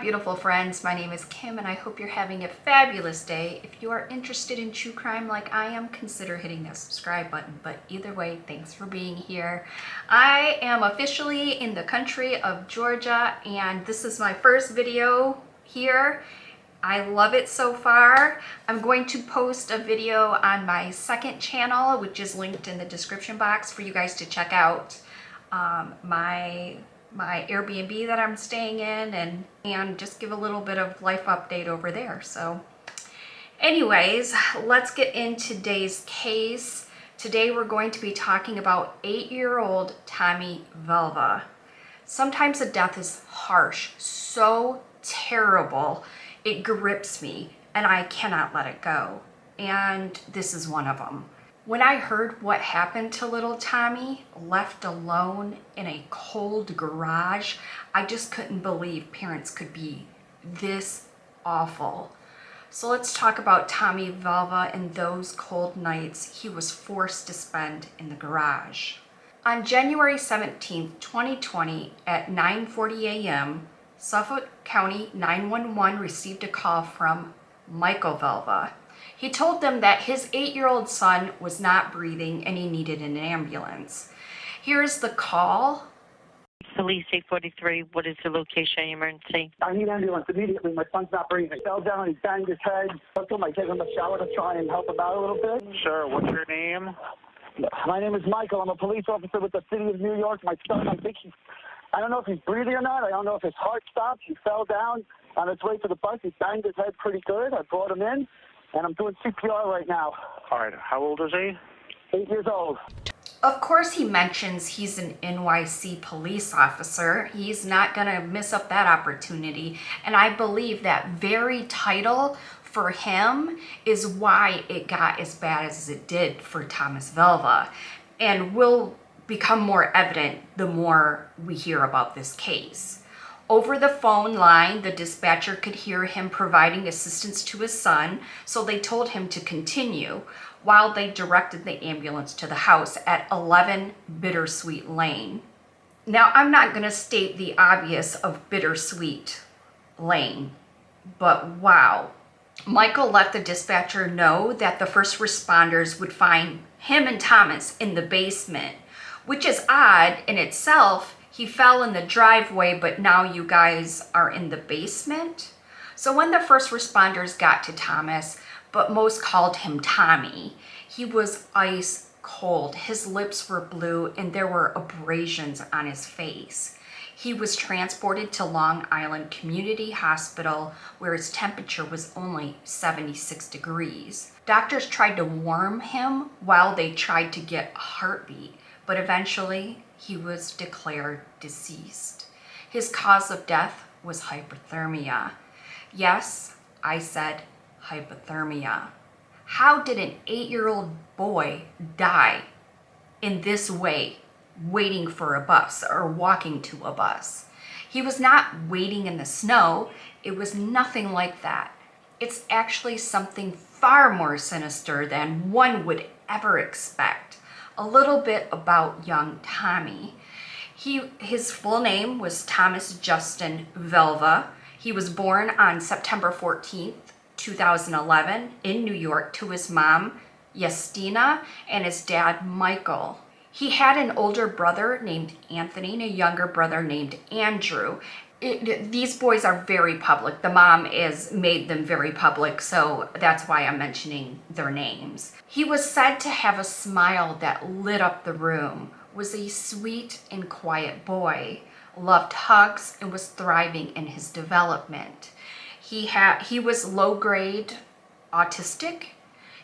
beautiful friends. My name is Kim and I hope you're having a fabulous day. If you are interested in true crime like I am, consider hitting that subscribe button. But either way, thanks for being here. I am officially in the country of Georgia and this is my first video here. I love it so far. I'm going to post a video on my second channel, which is linked in the description box for you guys to check out. My Airbnb that I'm staying in and just give a little bit of life update over there. So anyways, let's get into today's case. Today we're going to be talking about 8-year-old Tommy Valva. Sometimes a death is harsh, so terrible, it grips me and I cannot let it go. And this is one of them. When I heard what happened to little Tommy, left alone in a cold garage, I just couldn't believe parents could be this awful. So let's talk about Tommy Valva and those cold nights he was forced to spend in the garage. On January 17th, 2020 at 9:40 a.m., Suffolk County 911 received a call from Michael Valva. He told them that his 8-year-old son was not breathing and he needed an ambulance. Here's the call. Police 843, what is the location of your emergency? I need an ambulance immediately. My son's not breathing. He fell down, he banged his head. I told him I'd give him a shower to try and help him out a little bit. Sure, what's your name? My name is Michael. I'm a police officer with the city of New York. My son, I don't know if he's breathing or not. I don't know if his heart stopped. He fell down on his way to the bus. He banged his head pretty good. I brought him in, and I'm doing CPR right now. All right, how old is he? 8 years old. Of course, he mentions he's an NYC police officer. He's not going to miss up that opportunity. And I believe that very title for him is why it got as bad as it did for Thomas Valva, and will become more evident the more we hear about this case. Over the phone line, the dispatcher could hear him providing assistance to his son, so they told him to continue while they directed the ambulance to the house at 11 Bittersweet Lane. Now, I'm not going to state the obvious of Bittersweet Lane, but wow. Michael let the dispatcher know that the first responders would find him and Thomas in the basement, which is odd in itself. He fell in the driveway, but now you guys are in the basement. So when the first responders got to Thomas, but most called him Tommy, he was ice cold. His lips were blue and there were abrasions on his face. He was transported to Long Island Community Hospital where his temperature was only 76 degrees. Doctors tried to warm him while they tried to get a heartbeat, but eventually he was declared deceased. His cause of death was hypothermia. Yes, I said hypothermia. How did an 8-year-old boy die in this way, waiting for a bus or walking to a bus? He was not waiting in the snow. It was nothing like that. It's actually something far more sinister than one would ever expect. A little bit about young Tommy. His full name was Thomas Justin Valva. He was born on September 14th, 2011 in New York to his mom, Justina, and his dad, Michael. He had an older brother named Anthony and a younger brother named Andrew. These boys are very public. The mom has made them very public, so that's why I'm mentioning their names. He was said to have a smile that lit up the room, was a sweet and quiet boy, loved hugs, and was thriving in his development. He was low-grade autistic.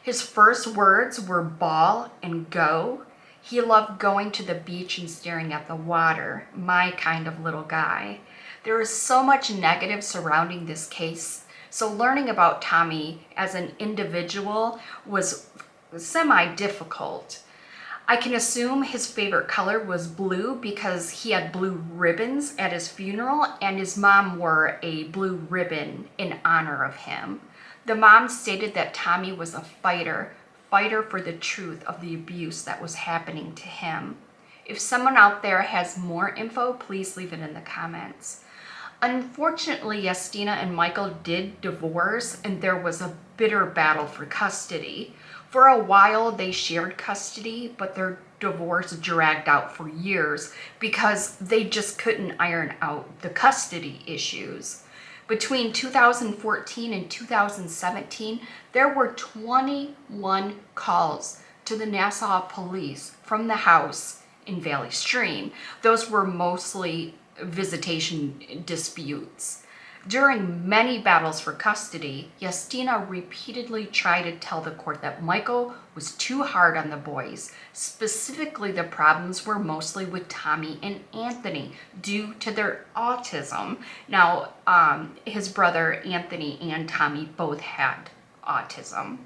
His first words were ball and go. He loved going to the beach and staring at the water, my kind of little guy. There is so much negative surrounding this case, so learning about Tommy as an individual was semi-difficult. I can assume his favorite color was blue because he had blue ribbons at his funeral and his mom wore a blue ribbon in honor of him. The mom stated that Tommy was a fighter for the truth of the abuse that was happening to him. If someone out there has more info, please leave it in the comments. Unfortunately, Justina and Michael did divorce, and there was a bitter battle for custody. For a while, they shared custody, but their divorce dragged out for years because they just couldn't iron out the custody issues. Between 2014 and 2017, there were 21 calls to the Nassau police from the house in Valley Stream. Those were mostly visitation disputes. During many battles for custody, Justina repeatedly tried to tell the court that Michael was too hard on the boys. Specifically, the problems were mostly with Tommy and Anthony due to their autism. Now, his brother Anthony and Tommy both had autism.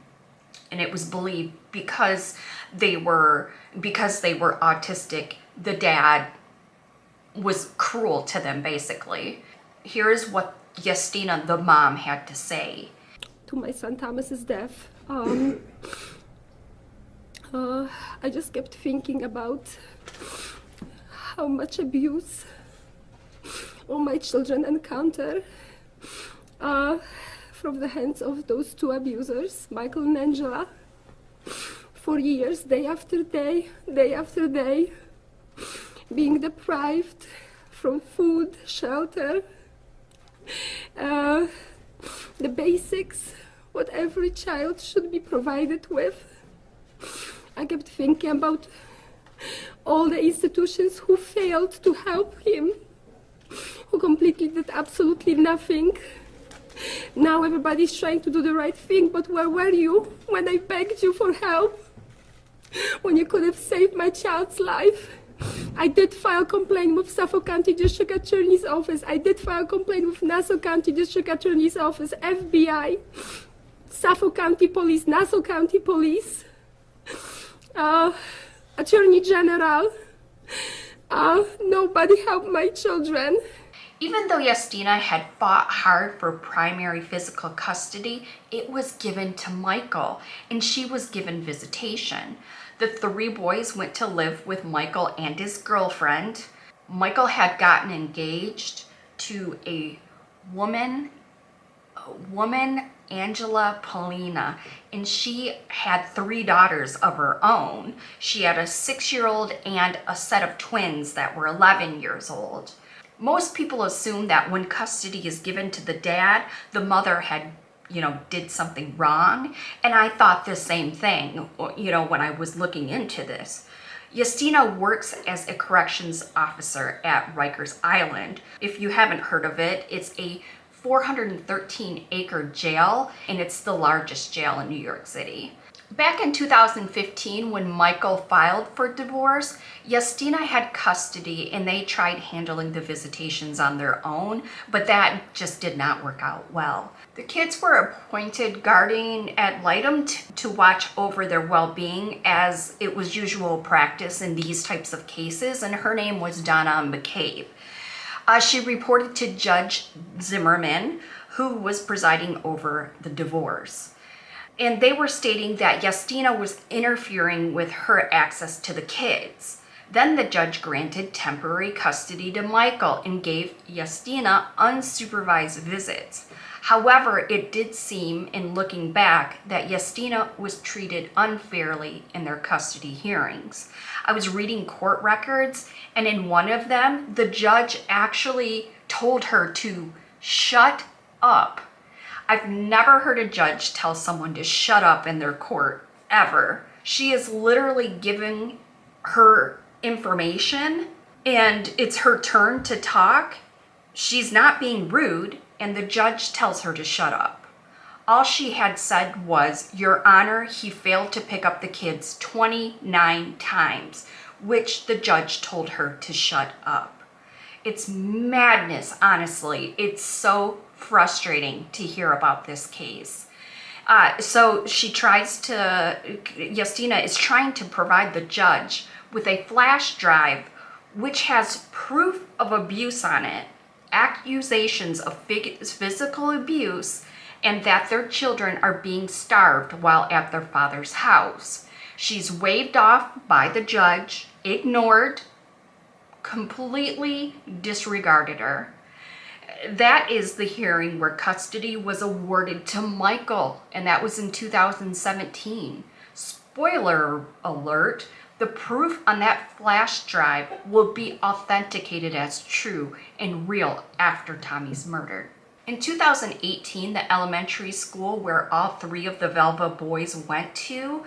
And it was believed because they were autistic, the dad was cruel to them, basically. Here's what Justina, the mom, had to say. To my son Thomas's death, I just kept thinking about how much abuse all my children encounter from the hands of those two abusers, Michael and Angela. For years, day after day after day, being deprived from food, shelter, the basics, what every child should be provided with. I kept thinking about all the institutions who failed to help him, who completely did absolutely nothing. Now everybody's trying to do the right thing, but where were you when I begged you for help? When you could have saved my child's life? I did file a complaint with Suffolk County District Attorney's Office. I did file a complaint with Nassau County District Attorney's Office, FBI, Suffolk County Police, Nassau County Police, Attorney General. Nobody helped my children. Even though Justina had fought hard for primary physical custody, it was given to Michael, and she was given visitation. The three boys went to live with Michael and his girlfriend. Michael had gotten engaged to a woman, Angela Polina, and she had 3 daughters of her own. She had a 6-year-old and a set of twins that were 11 years old. Most people assume that when custody is given to the dad, the mother had did something wrong. And I thought the same thing, when I was looking into this. Justina works as a corrections officer at Rikers Island. If you haven't heard of it, it's a 413-acre jail, and it's the largest jail in New York City. Back in 2015, when Michael filed for divorce, Justina had custody and they tried handling the visitations on their own, but that just did not work out well. The kids were appointed guardian ad litem to watch over their well-being, as it was usual practice in these types of cases, and her name was Donna McCabe. She reported to Judge Zimmerman, who was presiding over the divorce. And they were stating that Justina was interfering with her access to the kids. Then the judge granted temporary custody to Michael and gave Justina unsupervised visits. However, it did seem, in looking back, that Justina was treated unfairly in their custody hearings. I was reading court records, and in one of them, the judge actually told her to shut up. I've never heard a judge tell someone to shut up in their court, ever. She is literally giving her information, and it's her turn to talk. She's not being rude, and the judge tells her to shut up. All she had said was, "Your Honor, he failed to pick up the kids 29 times, which the judge told her to shut up. It's madness, honestly. It's so frustrating to hear about this case. So Justina is trying to provide the judge with a flash drive which has proof of abuse on it, accusations of physical abuse, and that their children are being starved while at their father's house. She's waved off by the judge, ignored, completely disregarded her. That is the hearing where custody was awarded to Michael, and that was in 2017. Spoiler alert, the proof on that flash drive will be authenticated as true and real after Tommy's murder. In 2018, the elementary school where all three of the Valva boys went to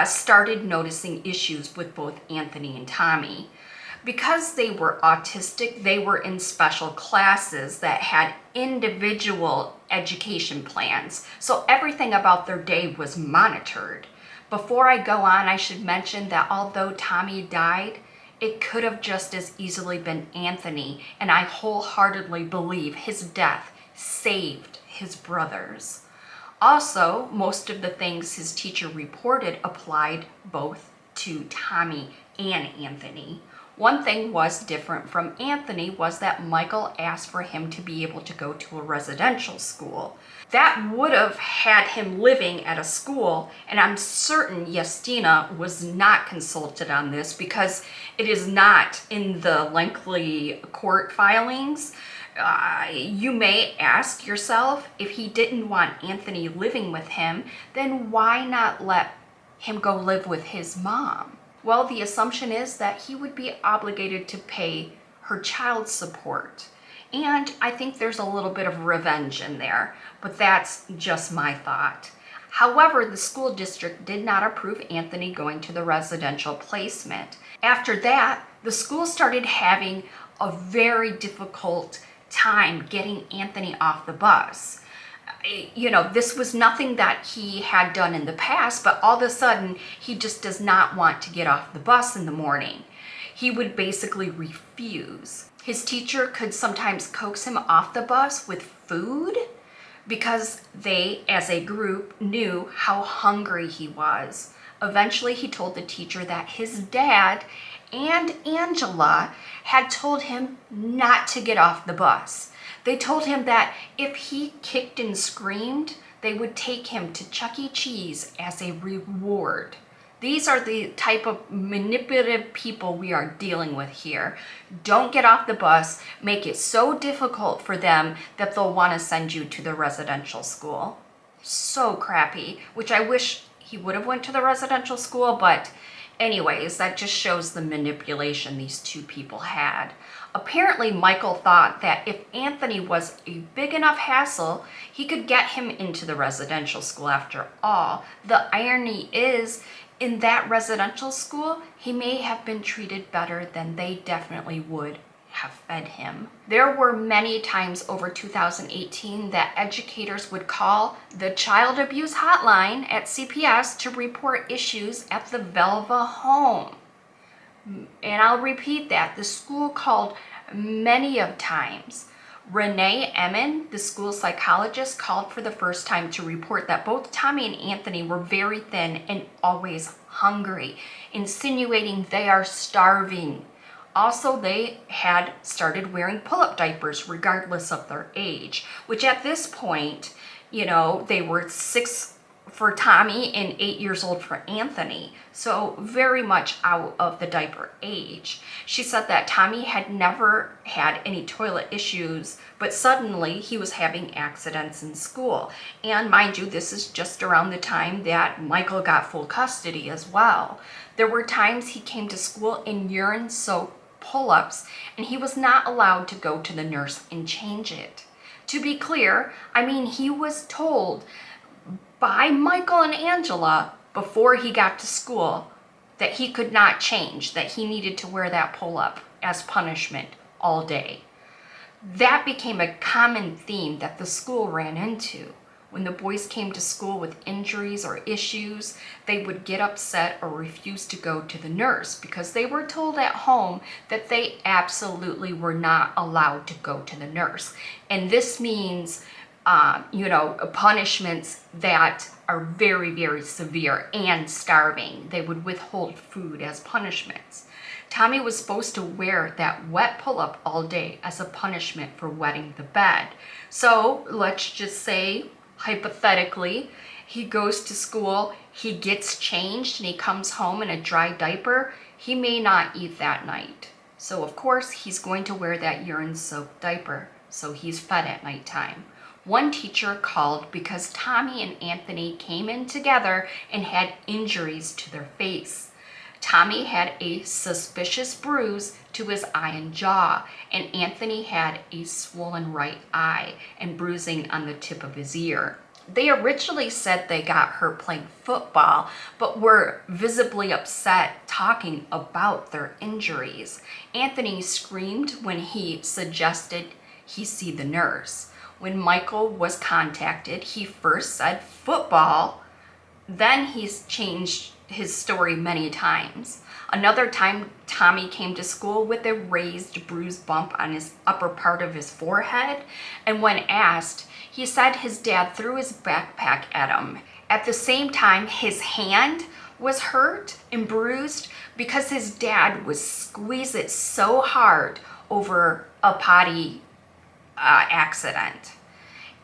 started noticing issues with both Anthony and Tommy. Because they were autistic, they were in special classes that had individual education plans, so everything about their day was monitored. Before I go on, I should mention that although Tommy died, it could have just as easily been Anthony, and I wholeheartedly believe his death saved his brothers. Also, most of the things his teacher reported applied both to Tommy and Anthony. One thing was different from Anthony was that Michael asked for him to be able to go to a residential school. That would have had him living at a school, and I'm certain Justina was not consulted on this because it is not in the lengthy court filings. You may ask yourself, if he didn't want Anthony living with him, then why not let him go live with his mom? Well, the assumption is that he would be obligated to pay her child support. And I think there's a little bit of revenge in there, but that's just my thought. However, the school district did not approve Anthony going to the residential placement. After that, the school started having a very difficult time getting Anthony off the bus. You know, this was nothing that he had done in the past, but all of a sudden, he just does not want to get off the bus in the morning. He would basically refuse. His teacher could sometimes coax him off the bus with food because they, as a group, knew how hungry he was. Eventually, he told the teacher that his dad and Angela had told him not to get off the bus. They told him that if he kicked and screamed, they would take him to Chuck E. Cheese as a reward. These are the type of manipulative people we are dealing with here. Don't get off the bus, make it so difficult for them that they'll want to send you to the residential school. So crappy, which I wish he would have went to the residential school, but anyways, that just shows the manipulation these two people had. Apparently, Michael thought that if Anthony was a big enough hassle, he could get him into the residential school after all. The irony is, in that residential school, he may have been treated better than they definitely would have fed him. There were many times over 2018 that educators would call the child abuse hotline at CPS to report issues at the Valva home. And I'll repeat that. The school called many of times. Renee Emmon, the school psychologist, called for the first time to report that both Tommy and Anthony were very thin and always hungry, insinuating they are starving. Also, they had started wearing pull-up diapers regardless of their age, which at this point, you know, they were 6 for Tommy and 8 years old for Anthony. So very much out of the diaper age. She said that Tommy had never had any toilet issues, but suddenly he was having accidents in school. And mind you, this is just around the time that Michael got full custody as well. There were times he came to school in urine-soaked pull-ups, and he was not allowed to go to the nurse and change it. To be clear, I mean, he was told by Michael and Angela before he got to school that he could not change, that he needed to wear that pull-up as punishment all day. That became a common theme that the school ran into. When the boys came to school with injuries or issues, they would get upset or refuse to go to the nurse because they were told at home that they absolutely were not allowed to go to the nurse. And this means punishments that are very, very severe and starving. They would withhold food as punishments. Tommy was supposed to wear that wet pull-up all day as a punishment for wetting the bed. So let's just say, hypothetically, he goes to school, he gets changed, and he comes home in a dry diaper. He may not eat that night. So of course, he's going to wear that urine-soaked diaper. so he's fed at nighttime. One teacher called because Tommy and Anthony came in together and had injuries to their face. Tommy had a suspicious bruise to his eye and jaw, and Anthony had a swollen right eye and bruising on the tip of his ear. They originally said they got hurt playing football, but were visibly upset talking about their injuries. Anthony screamed when he suggested he see the nurse. When Michael was contacted, he first said football, then he's changed his story many times. Another time, Tommy came to school with a raised bruised bump on his upper part of his forehead, and when asked, he said his dad threw his backpack at him. At the same time, his hand was hurt and bruised because his dad would squeeze it so hard over a potty accident.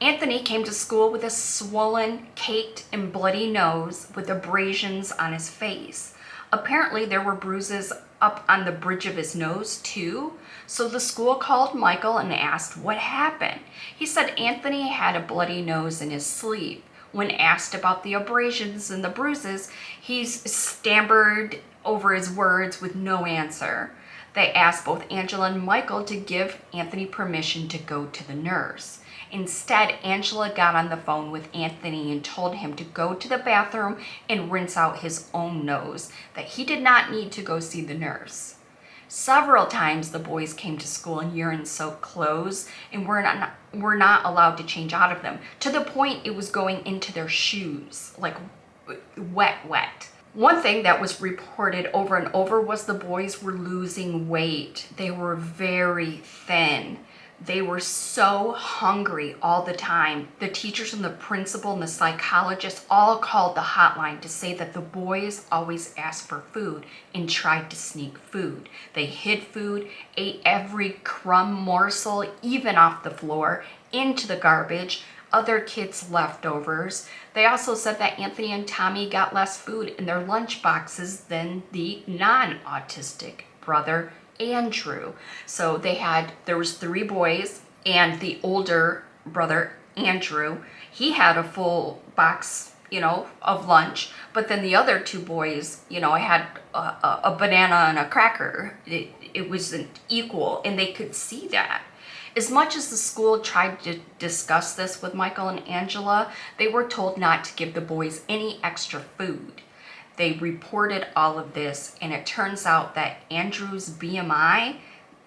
Anthony came to school with a swollen, caked, and bloody nose with abrasions on his face. Apparently, there were bruises up on the bridge of his nose, too. So the school called Michael and asked what happened. He said Anthony had a bloody nose in his sleep. When asked about the abrasions and the bruises, he stammered over his words with no answer. They asked both Angela and Michael to give Anthony permission to go to the nurse. Instead, Angela got on the phone with Anthony and told him to go to the bathroom and rinse out his own nose, that he did not need to go see the nurse. Several times the boys came to school in urine-soaked clothes and were not allowed to change out of them, to the point it was going into their shoes, like wet. One thing that was reported over and over was the boys were losing weight. They were very thin. They were so hungry all the time. The teachers and the principal and the psychologist all called the hotline to say that the boys always asked for food and tried to sneak food. They hid food, ate every crumb morsel, even off the floor, into the garbage, other kids' leftovers. They also said that Anthony and Tommy got less food in their lunch boxes than the non-autistic brother, Andrew. So there was 3 boys, and the older brother, Andrew, he had a full box, of lunch, but then the other 2 boys, had a banana and a cracker. It wasn't equal, and they could see that. As much as the school tried to discuss this with Michael and Angela, they were told not to give the boys any extra food. They reported all of this, and it turns out that Andrew's BMI,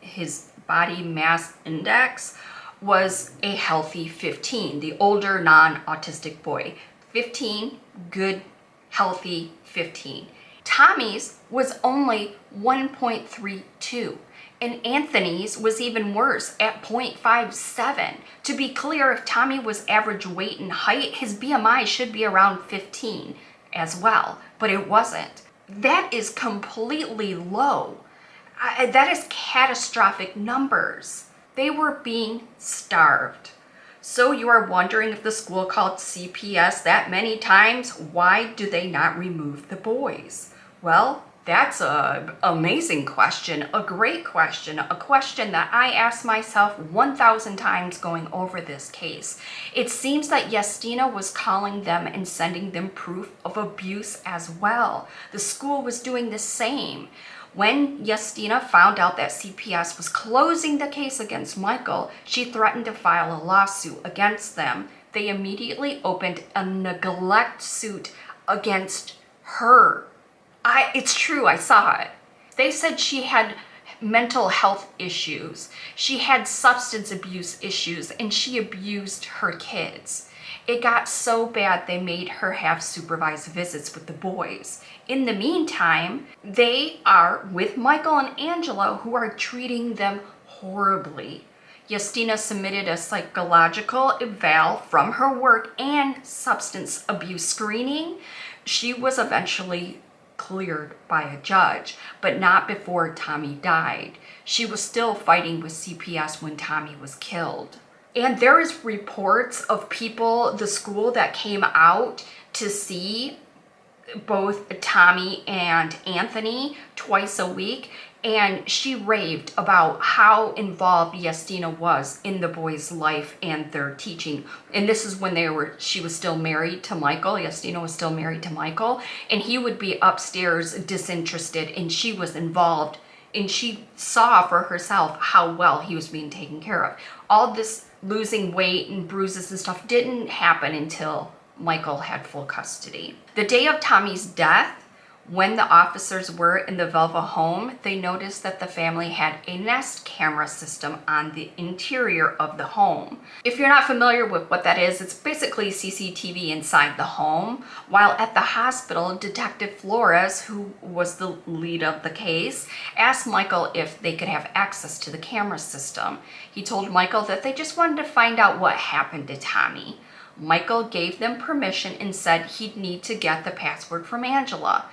his body mass index, was a healthy 15, the older non-autistic boy. 15, good, healthy 15. Tommy's was only 1.32, and Anthony's was even worse at 0.57. To be clear, if Tommy was average weight and height, his BMI should be around 15 as well, but it wasn't. That is completely low. That is catastrophic numbers. They were being starved. So you are wondering, if the school called CPS that many times, why do they not remove the boys? Well, that's an amazing question, a great question, a question that I asked myself 1,000 times going over this case. It seems that Yestina was calling them and sending them proof of abuse as well. The school was doing the same. When Yestina found out that CPS was closing the case against Michael, she threatened to file a lawsuit against them. They immediately opened a neglect suit against her. It's true, I saw it. They said she had mental health issues, she had substance abuse issues, and she abused her kids. It got so bad they made her have supervised visits with the boys. In the meantime, they are with Michael and Angela, who are treating them horribly. Yestina submitted a psychological eval from her work and substance abuse screening. She was eventually cleared by a judge, but not before Tommy died. She was still fighting with CPS when Tommy was killed. And there is reports of people, the school, that came out to see both Tommy and Anthony twice a week, And she raved about how involved Yestina was in the boy's life and their teaching. And this is when she was still married to Michael. Yestina was still married to Michael. And he would be upstairs disinterested, and she was involved. And she saw for herself how well he was being taken care of. All this losing weight and bruises and stuff didn't happen until Michael had full custody. The day of Tommy's death, when the officers were in the Valva home, they noticed that the family had a Nest camera system on the interior of the home. If you're not familiar with what that is, it's basically CCTV inside the home. While at the hospital, Detective Flores, who was the lead of the case, asked Michael if they could have access to the camera system. He told Michael that they just wanted to find out what happened to Tommy. Michael gave them permission and said he'd need to get the password from Angela.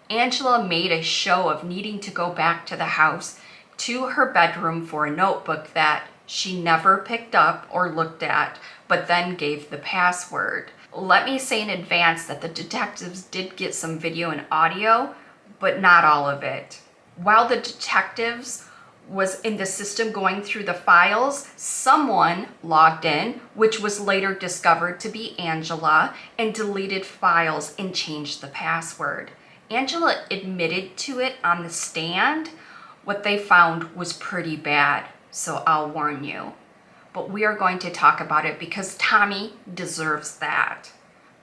Angela made a show of needing to go back to the house to her bedroom for a notebook that she never picked up or looked at, but then gave the password. Let me say in advance that the detectives did get some video and audio, but not all of it. While the detectives was in the system going through the files, someone logged in, which was later discovered to be Angela, and deleted files and changed the password. Angela admitted to it on the stand. What they found was pretty bad, so I'll warn you. But we are going to talk about it because Tommy deserves that.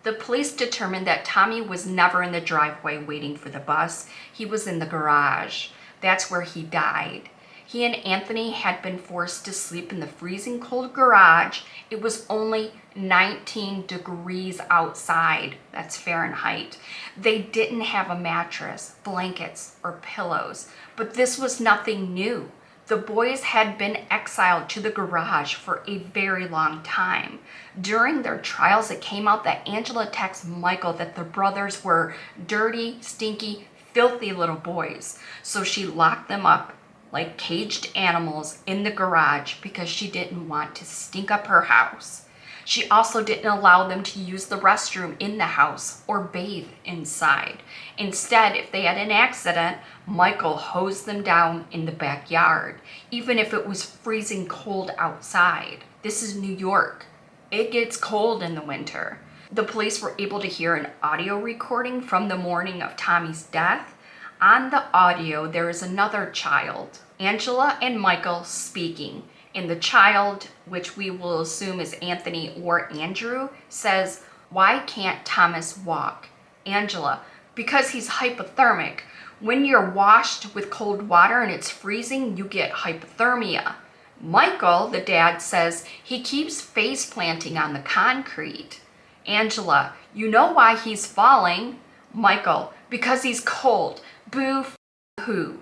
The police determined that Tommy was never in the driveway waiting for the bus. He was in the garage. That's where he died. He and Anthony had been forced to sleep in the freezing cold garage. It was only 19 degrees outside. That's Fahrenheit. They didn't have a mattress, blankets, or pillows, but this was nothing new. The boys had been exiled to the garage for a very long time. During their trials, it came out that Angela texted Michael that the brothers were dirty, stinky, filthy little boys. So she locked them up like caged animals in the garage because she didn't want to stink up her house. She also didn't allow them to use the restroom in the house or bathe inside. Instead, if they had an accident, Michael hosed them down in the backyard, even if it was freezing cold outside. This is New York. It gets cold in the winter. The police were able to hear an audio recording from the morning of Tommy's death. On the audio, there is another child, Angela and Michael, speaking. And the child, which we will assume is Anthony or Andrew, says, "Why can't Thomas walk?" Angela, "Because he's hypothermic. When you're washed with cold water and it's freezing, you get hypothermia." Michael, the dad, says he keeps face planting on the concrete. Angela, "You know why he's falling?" Michael, "Because he's cold. Boo-hoo."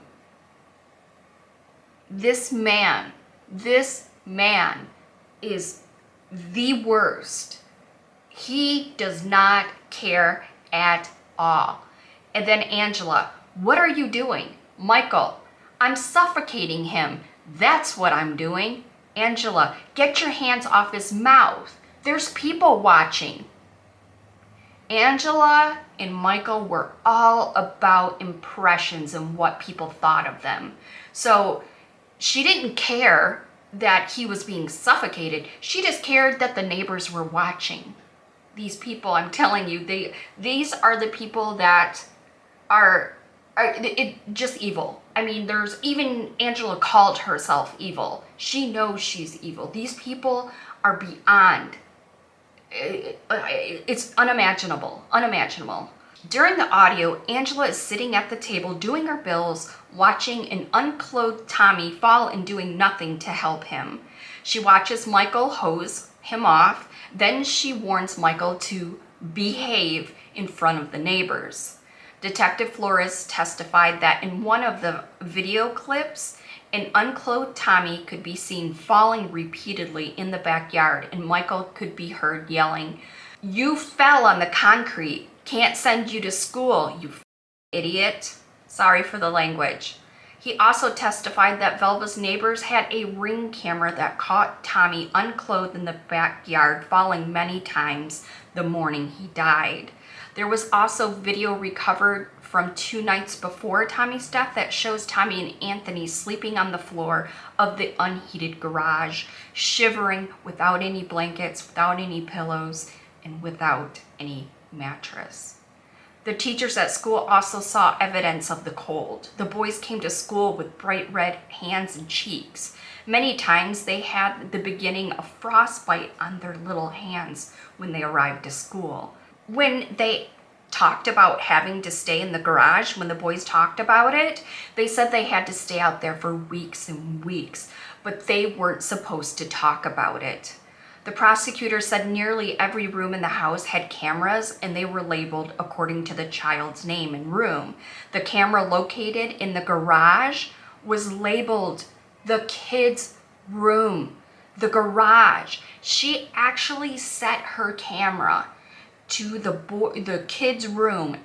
This man is the worst. He does not care at all. And then Angela, "What are you doing?" Michael, "I'm suffocating him. That's what I'm doing." Angela, "Get your hands off his mouth. There's people watching." Angela and Michael were all about impressions and what people thought of them. So she didn't care that he was being suffocated. She just cared that the neighbors were watching. These people, I'm telling you, these are the people that are just evil. I mean, there's even Angela called herself evil. She knows she's evil. These people are beyond. It's unimaginable. During the audio, Angela is sitting at the table doing her bills, watching an unclothed Tommy fall and doing nothing to help him. She watches Michael hose him off, then she warns Michael to behave in front of the neighbors. Detective Flores testified that in one of the video clips, an unclothed Tommy could be seen falling repeatedly in the backyard, and Michael could be heard yelling, "You fell on the concrete. Can't send you to school, you idiot." Sorry for the language. He also testified that Valva's neighbors had a Ring camera that caught Tommy unclothed in the backyard, falling many times the morning he died. There was also video recovered from 2 nights before Tommy's death that shows Tommy and Anthony sleeping on the floor of the unheated garage, shivering without any blankets, without any pillows, and without any mattress. The teachers at school also saw evidence of the cold. The boys came to school with bright red hands and cheeks. Many times they had the beginning of frostbite on their little hands when they arrived to school. When they talked about having to stay in the garage, when the boys talked about it, they said they had to stay out there for weeks and weeks, but they weren't supposed to talk about it. The prosecutor said nearly every room in the house had cameras and they were labeled according to the child's name and room. The camera located in the garage was labeled the kid's room, the garage. She actually set her camera to the kid's room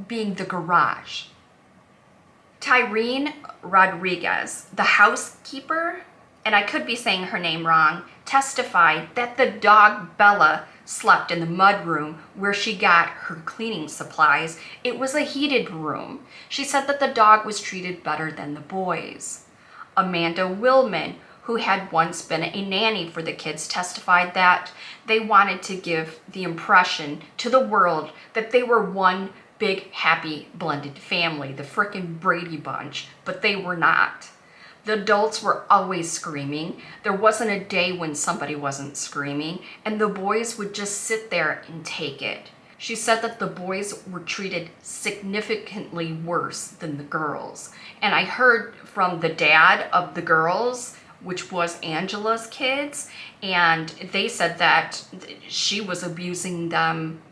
being the garage. Tyrene Rodriguez, the housekeeper, and I could be saying her name wrong, testified that the dog Bella slept in the mudroom where she got her cleaning supplies. It was a heated room. She said that the dog was treated better than the boys. Amanda Willman, who had once been a nanny for the kids, testified that they wanted to give the impression to the world that they were one big, happy, blended family, the frickin' Brady Bunch, but they were not. The adults were always screaming. There wasn't a day when somebody wasn't screaming, and the boys would just sit there and take it. She said that the boys were treated significantly worse than the girls. And I heard from the dad of the girls, which was Angela's kids, and they said that she was abusing them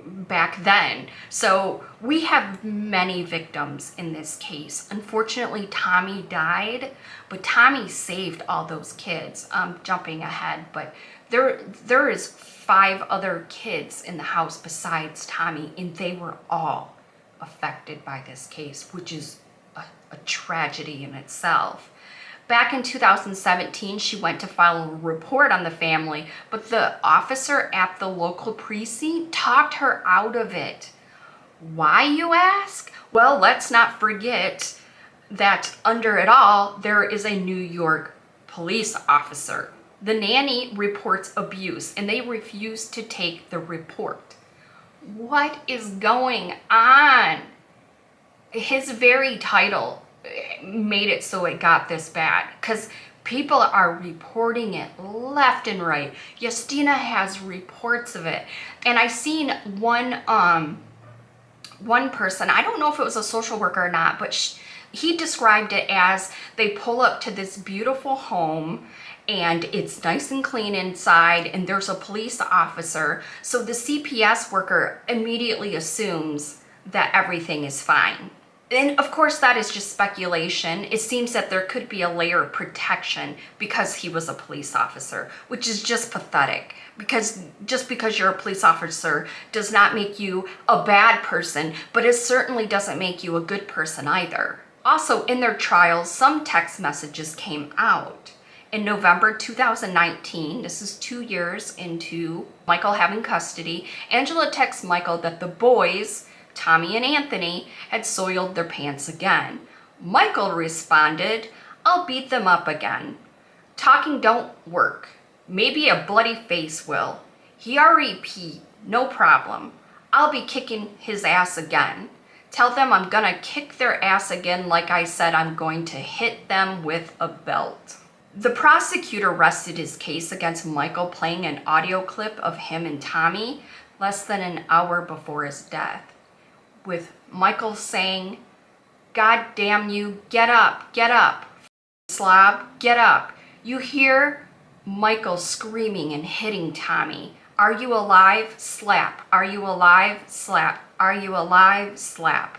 back then. So we have many victims in this case. Unfortunately, Tommy died, but Tommy saved all those kids. I'm jumping ahead, but there is 5 other kids in the house besides Tommy, and they were all affected by this case, which is a tragedy in itself. Back in 2017, she went to file a report on the family, but the officer at the local precinct talked her out of it. Why, you ask? Well, let's not forget that under it all, there is a New York police officer. The nanny reports abuse, and they refuse to take the report. What is going on? His very title made it so it got this bad, because people are reporting it left and right. Justina has reports of it, and I seen one person, I don't know if it was a social worker or not, but he described it as they pull up to this beautiful home and it's nice and clean inside and there's a police officer, so the CPS worker immediately assumes that everything is fine. And of course, that is just speculation. It seems that there could be a layer of protection because he was a police officer, which is just pathetic. Because just because you're a police officer does not make you a bad person, but it certainly doesn't make you a good person either. Also, in their trials, some text messages came out. In November 2019, this is 2 years into Michael having custody, Angela texts Michael that the boys, Tommy and Anthony, had soiled their pants again. Michael responded, "I'll beat them up again. Talking don't work. Maybe a bloody face will. He R.E.P. No problem. I'll be kicking his ass again. Tell them I'm gonna kick their ass again like I said I'm going to hit them with a belt." The prosecutor rested his case against Michael playing an audio clip of him and Tommy less than an hour before his death, with Michael saying, "God damn you, get up, slob, get up." You hear Michael screaming and hitting Tommy. "Are you alive? Slap. Are you alive? Slap. Are you alive? Slap."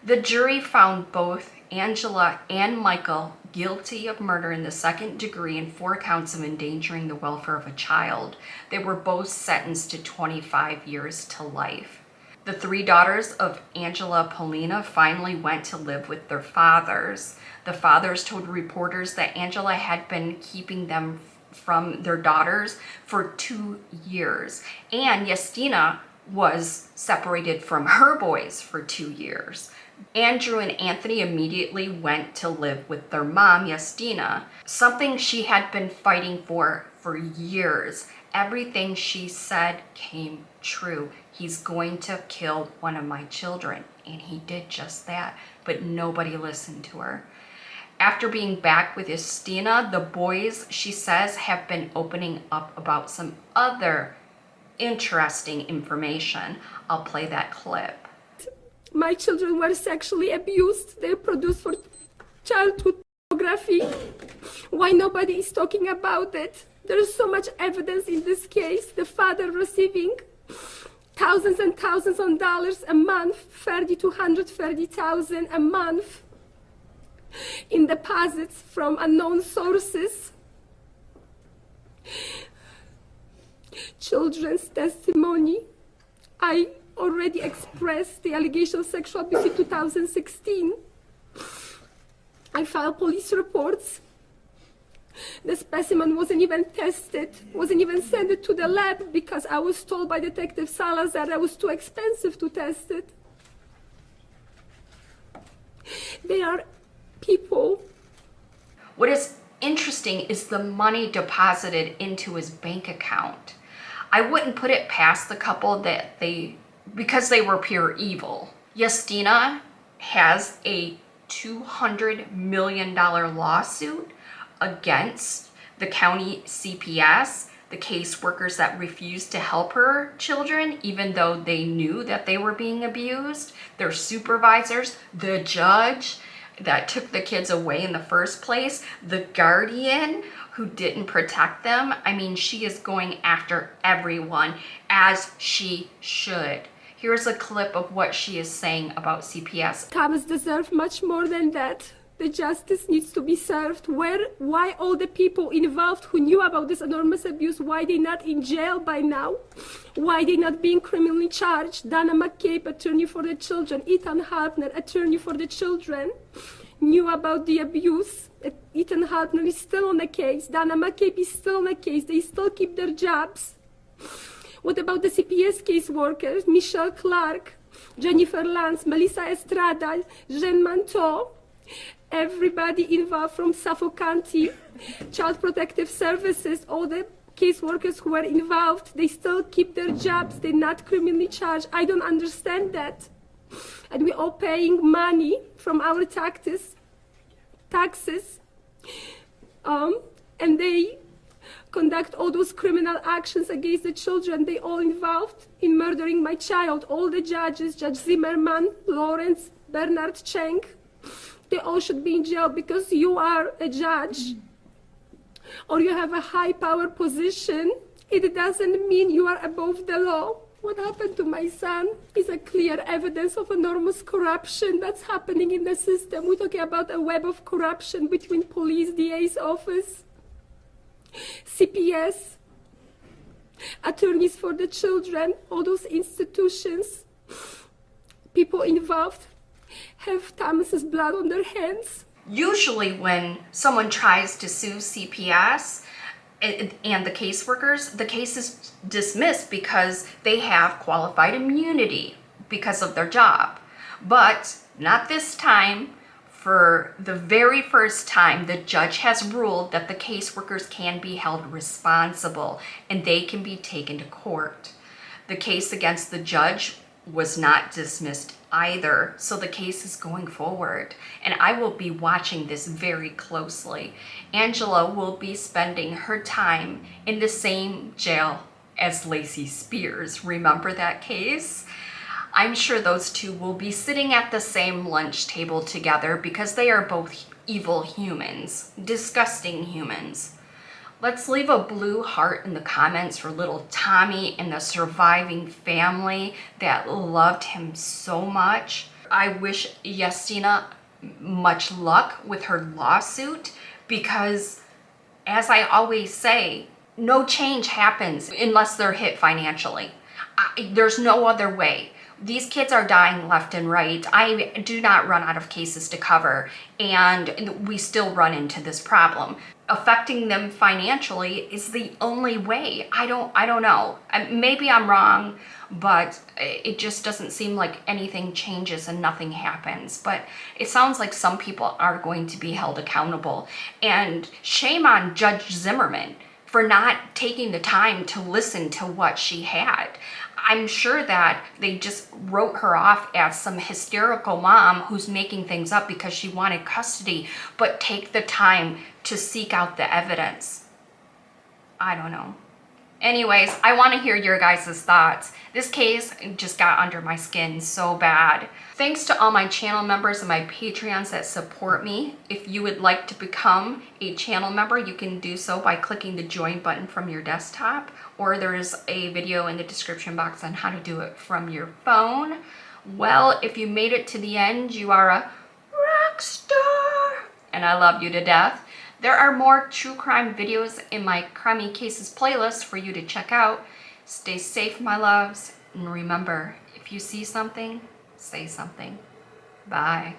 The jury found both Angela and Michael guilty of murder in the second degree and 4 counts of endangering the welfare of a child. They were both sentenced to 25 years to life. The 3 daughters of Angela Polina finally went to live with their fathers. The fathers told reporters that Angela had been keeping them from their daughters for 2 years. And Justina was separated from her boys for 2 years. Andrew and Anthony immediately went to live with their mom, Justina, something she had been fighting for years. Everything she said came true. He's going to kill one of my children. And he did just that, but nobody listened to her. After being back with Justina, the boys, she says, have been opening up about some other interesting information. I'll play that clip. My children were sexually abused. They produced for childhood pornography. Why nobody is talking about it? There is so much evidence in this case. The father receiving thousands and thousands of dollars a month, 30 to 130,000 a month in deposits from unknown sources. Children's testimony. I already expressed the allegation of sexual abuse in 2016. I filed police reports. The specimen wasn't even tested, wasn't even sent to the lab because I was told by Detective Salazar that it was too expensive to test it. There are people. What is interesting is the money deposited into his bank account. I wouldn't put it past the couple that because they were pure evil. Justina has a $200 million lawsuit against the county CPS, the caseworkers that refused to help her children, even though they knew that they were being abused, their supervisors, the judge that took the kids away in the first place, the guardian who didn't protect them. I mean, she is going after everyone, as she should. Here's a clip of what she is saying about CPS. Thomas deserves much more than that. The justice needs to be served. Why all the people involved who knew about this enormous abuse, why they not in jail by now? Why they not being criminally charged? Dana McCabe, attorney for the children. Ethan Hartner, attorney for the children, knew about the abuse. Ethan Hartner is still on the case. Dana McCabe is still on the case. They still keep their jobs. What about the CPS caseworkers? Michelle Clark, Jennifer Lance, Melissa Estrada, Jean Manteau, everybody involved from Suffolk County, Child Protective Services, all the caseworkers who were involved, they still keep their jobs. They're not criminally charged. I don't understand that. And we're all paying money from our taxes, and they conduct all those criminal actions against the children. They all involved in murdering my child. All the judges, Judge Zimmerman, Lawrence, Bernard Cheng, they all should be in jail because you are a judge or you have a high power position. It doesn't mean you are above the law. What happened to my son is a clear evidence of enormous corruption that's happening in the system. We're talking about a web of corruption between police, DA's office, CPS, attorneys for the children, all those institutions. People involved have Thomas's blood on their hands. Usually when someone tries to sue CPS and the caseworkers, the case is dismissed because they have qualified immunity because of their job. But not this time. For the very first time, the judge has ruled that the caseworkers can be held responsible and they can be taken to court. The case against the judge was not dismissed either, so the case is going forward. And I will be watching this very closely. Angela will be spending her time in the same jail as Lacey Spears. Remember that case? I'm sure those two will be sitting at the same lunch table together because they are both evil humans, disgusting humans. Let's leave a blue heart in the comments for little Tommy and the surviving family that loved him so much. I wish Justina much luck with her lawsuit because, as I always say, no change happens unless they're hit financially. There's no other way. These kids are dying left and right. I do not run out of cases to cover, and we still run into this problem. affecting them financially is the only way. I don't know. Maybe I'm wrong, but it just doesn't seem like anything changes and nothing happens. But it sounds like some people are going to be held accountable. And shame on Judge Zimmerman for not taking the time to listen to what she had. I'm sure that they just wrote her off as some hysterical mom who's making things up because she wanted custody, but take the time to seek out the evidence. I don't know. Anyways, I want to hear your guys' thoughts. This case just got under my skin so bad. Thanks to all my channel members and my Patreons that support me. If you would like to become a channel member, you can do so by clicking the join button from your desktop, or there's a video in the description box on how to do it from your phone. Well, if you made it to the end, you are a rock star, and I love you to death. There are more true crime videos in my Crimey Cases playlist for you to check out. Stay safe, my loves, and remember, if you see something, say something. Bye.